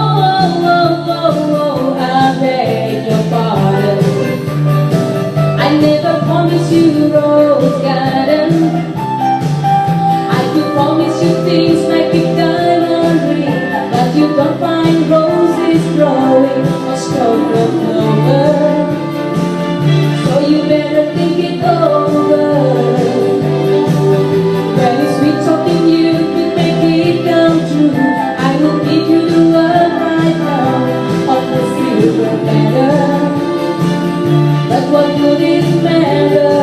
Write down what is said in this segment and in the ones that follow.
oh, I beg your pardon. I never promised you rose garden. I could promise you things like a diamond ring, but you don't find roses growing or stroke of clover. So you better think it over. When it's sweet talking you could make it come true, I will give you the world right now on the silver platter. But what would it matter?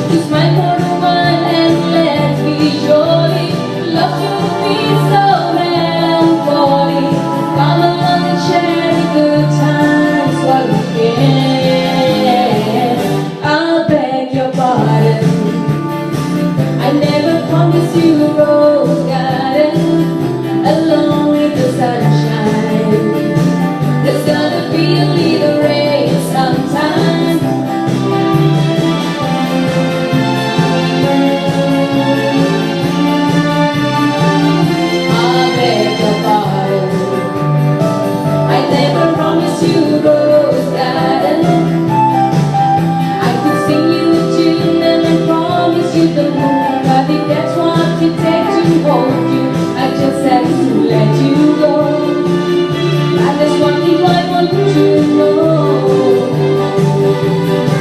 Just smile for a while and let's be jolly. Love should be so melancholy. Come along and share the good times while we can. I'll beg your pardon. I never promised you a rose garden along with the sunshine. There's gonna be a little rain sometime. I beg your pardon. I never promised you a rose garden. I could sing you a tune and I promise you the moon, but if that's what it takes to hold you, I just have to let you go. And there's one thing I want you to know.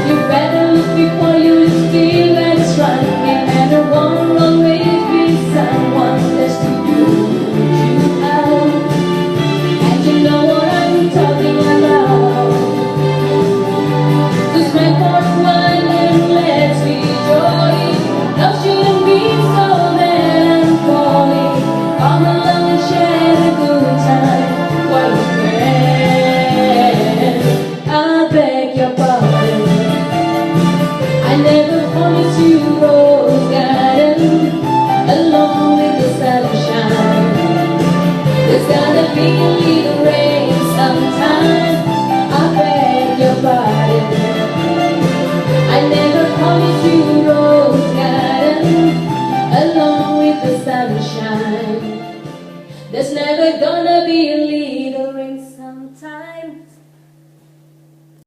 You better look before you steal that running, and there won't always be someone that's to you out. And you know what I'm talking about. Just smile for a while and let's be jolly. Love shouldn't be so melancholy. Come along and share a good time while we can. I beg your pardon. I never promised you a rose garden along with the sunshine. There's gotta be a little rain sometime. I beg your pardon. I never promised you a rose garden along with the sunshine. There's never gonna be a little